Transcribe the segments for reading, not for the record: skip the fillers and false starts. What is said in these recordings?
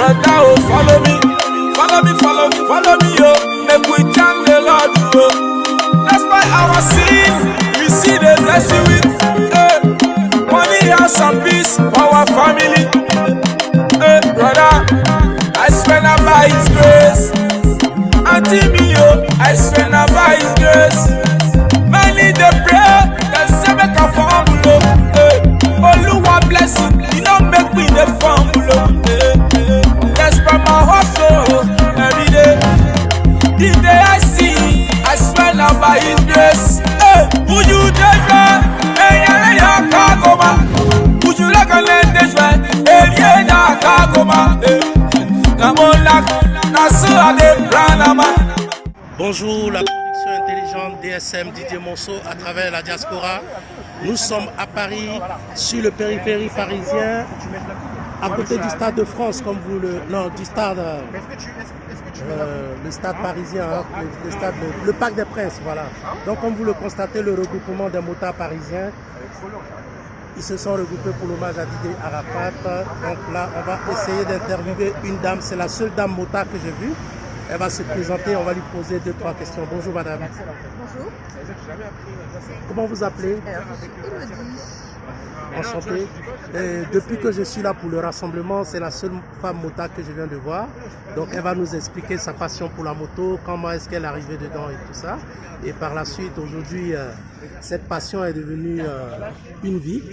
better, oh, follow me. Follow me, follow me, follow me, yo. Make we thank the Lord, yo. That's why our sin, we see the blessing with money, house, and peace for our family. Brother, I swear na by His grace. Auntie me, yo, I swear na by His grace. Many they pray, they say make a fumble, Oluwa bless you, He don't make me the fumble, That's by my hustle, every day. The day I see, I swear na by His grace. Who you dey? Hey, Kagoma. Who you like a land this way? Hey, Kagoma. Bonjour, la production intelligente DSM Didier Monceau à travers la diaspora. Nous sommes à Paris, sur le périphérique parisien, à côté du Stade de France, comme vous le... Non, du stade... le stade parisien, hein, le Parc des Princes, voilà. Donc comme vous le constatez, le regroupement des motards parisiens, ils se sont regroupés pour l'hommage à Didier Arafat. Donc là, on va essayer d'interviewer une dame, c'est la seule dame motard que j'ai vue. Elle va se présenter, on va lui poser 2-3 questions. Bonjour madame. Bonjour. Comment vous appelez? Alors, je suis Elodie. Enchanté. Et depuis que je suis là pour le rassemblement, c'est la seule femme motard que je viens de voir. Donc elle va nous expliquer sa passion pour la moto, comment est-ce qu'elle est arrivée dedans et tout ça. Et par la suite, aujourd'hui, cette passion est devenue une vie.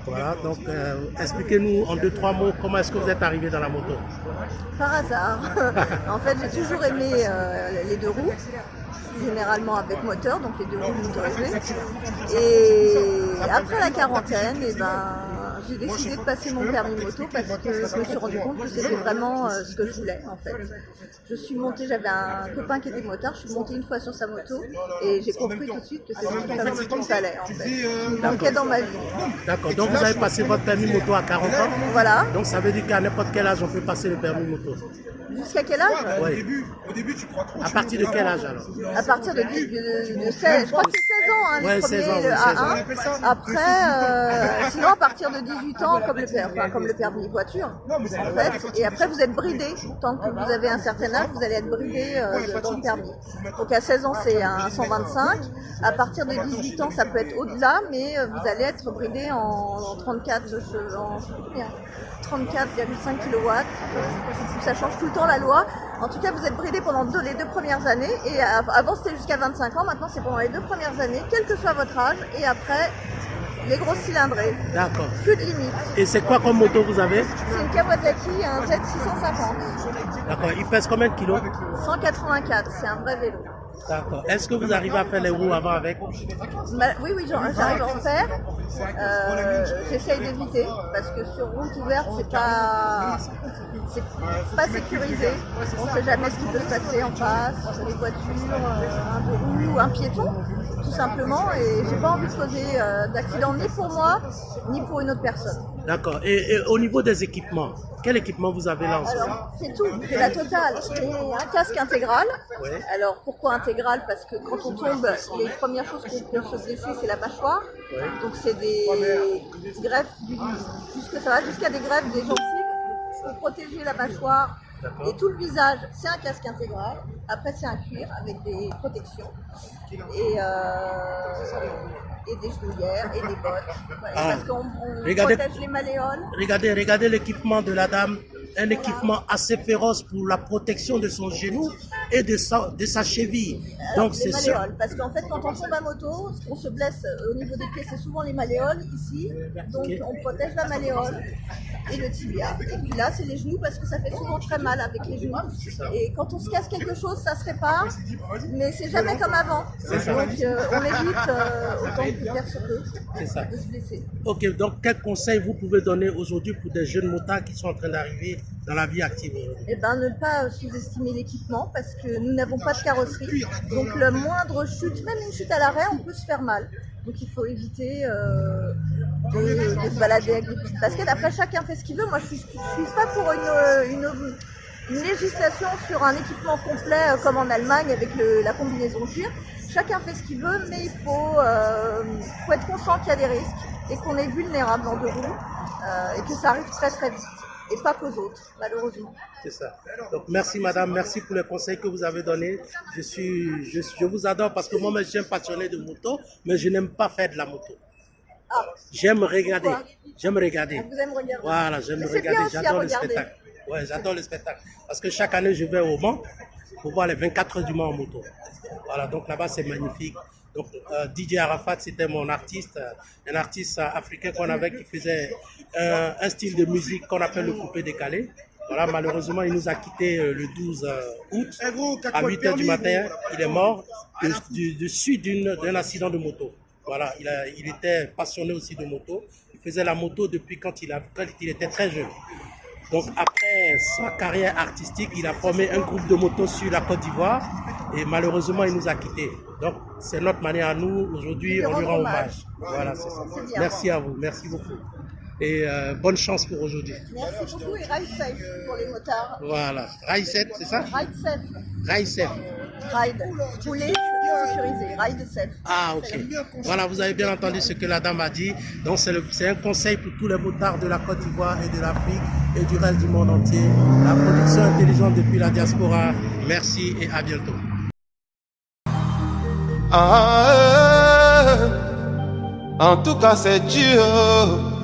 Voilà, donc expliquez-nous en 2-3 mots comment est-ce que vous êtes arrivé dans la moto. Par hasard. En fait, j'ai toujours aimé les deux roues. Généralement avec moteur, donc les deux roues motorisées. Et après la quarantaine, j'ai décidé de passer mon permis moto parce que je me suis rendu compte que c'était vraiment ce que je voulais en fait. Je suis montée, j'avais un copain qui était motard, je suis montée une fois sur sa moto et j'ai compris tout de suite que c'était ce qu'il fallait en fait. Il me manquait dans ma vie. D'accord, donc vous avez passé votre permis moto à 40 ans. Voilà. Donc ça veut dire qu'à n'importe quel âge on peut passer le permis moto. Jusqu'à quel âge? Oui. Au début, tu crois trop. À partir de quel âge alors? À partir de 16, je crois que c'est 16 ans, hein, ouais, les 16 premiers, ans, le oui, 16 A1. Après, sinon à partir de 18 ans, comme le permis voiture, en fait. Et après, vous êtes bridé. Tant que vous avez un certain âge, vous allez être bridé dans le permis. Donc à 16 ans, c'est un 125. À partir de 18 ans, ça peut être au-delà, mais vous allez être bridé en 34, 34,5 kW. Ça change tout le temps la loi. En tout cas, vous êtes bridé pendant les 2 premières années. Et avant, c'était jusqu'à 25 ans. Maintenant, c'est pendant les 2 premières années, quel que soit votre âge. Et après, les grosses cylindrées. D'accord. Plus de limite. Et c'est quoi comme moto vous avez? C'est une Kawasaki, un Z650. D'accord. Il pèse combien de kilos? 184. C'est un vrai vélo. D'accord. Est-ce que vous arrivez à faire les roues avant avec? Oui, j'arrive à en faire. J'essaye d'éviter parce que sur route ouverte, c'est pas sécurisé. On ne sait jamais ce qui peut se passer en face, les voitures, un deux roues, un piéton, tout simplement. Et j'ai pas envie de causer d'accident ni pour moi, ni pour une autre personne. D'accord. Et au niveau des équipements, quel équipement vous avez là en ce moment? Alors, c'est tout, c'est la totale. J'ai un casque intégral. Ouais. Alors, pourquoi intégral? Parce que quand on tombe, les premières choses qu'on peut se blesser, c'est la mâchoire. Ouais. Donc, c'est des greffes, jusqu'à des greffes des gencives pour protéger la mâchoire. Et tout le visage, c'est un casque intégral. Après, c'est un cuir avec des protections. Et des genouillères et des bottes. Ouais, parce qu'on protège les malléoles. Regardez l'équipement de la dame. Un équipement assez féroce pour la protection de son genou et de sa cheville. Donc c'est ça. Parce qu'en fait, quand on tombe à moto, on se blesse au niveau des pieds, c'est souvent les malléoles ici. Donc on protège la malléole et le tibia. Et puis là, c'est les genoux parce que ça fait souvent très mal avec les genoux. Et quand on se casse quelque chose, ça se répare, mais c'est jamais comme avant. Donc on évite autant que faire se peut de se blesser. Ok, donc quel conseil vous pouvez donner aujourd'hui pour des jeunes motards qui sont en train d'arriver dans la vie active? Eh ben, ne pas sous-estimer l'équipement parce que nous n'avons pas de carrosserie. Donc la moindre chute, même une chute à l'arrêt, on peut se faire mal. Donc il faut éviter de se balader avec des petites baskets. Après, chacun fait ce qu'il veut. Moi, je ne suis pas pour une législation sur un équipement complet comme en Allemagne avec la combinaison cuir. Chacun fait ce qu'il veut, mais il faut être conscient qu'il y a des risques et qu'on est vulnérable dans deux roues et que ça arrive très très vite. et pas qu'aux autres, malheureusement. C'est ça. Donc merci madame, merci pour les conseils que vous avez donnés. Je vous adore parce que moi je suis un passionné de moto, mais je n'aime pas faire de la moto. Ah, J'aime regarder. Pourquoi J'aime regarder. vous aimez regarder. Voilà, j'aime Mais c'est regarder. bien aussi à J'adore le regarder. spectacle. Ouais, j'adore le spectacle. Parce que chaque année, je vais au Mans pour voir les 24 heures du Mans en moto. Voilà, donc là-bas, c'est magnifique. Donc, DJ Arafat, c'était mon artiste, un artiste africain qu'on avait qui faisait un style de musique qu'on appelle le coupé décalé. Voilà, malheureusement, il nous a quittés le 12 août à 8 heures du matin. Il est mort de suite d'un accident de moto. Voilà, il était passionné aussi de moto. Il faisait la moto depuis quand il était très jeune. Donc après sa carrière artistique, il a formé un groupe de motos sur la Côte d'Ivoire et malheureusement il nous a quittés. Donc c'est notre manière à nous, aujourd'hui on lui rend hommage. Voilà, c'est ça. Merci à vous, merci beaucoup. Et bonne chance pour aujourd'hui. Merci beaucoup et ride safe pour les motards. Voilà, Ride 7, c'est ça? Ride safe. Ride 7. Ride. Rouler sécurisé. Ride safe. Ah, ok. Voilà, vous avez bien entendu ce que la dame a dit. Donc, c'est un conseil pour tous les motards de la Côte d'Ivoire et de l'Afrique et du reste du monde entier. La production intelligente depuis la diaspora. Merci et à bientôt. En tout cas, c'est dur.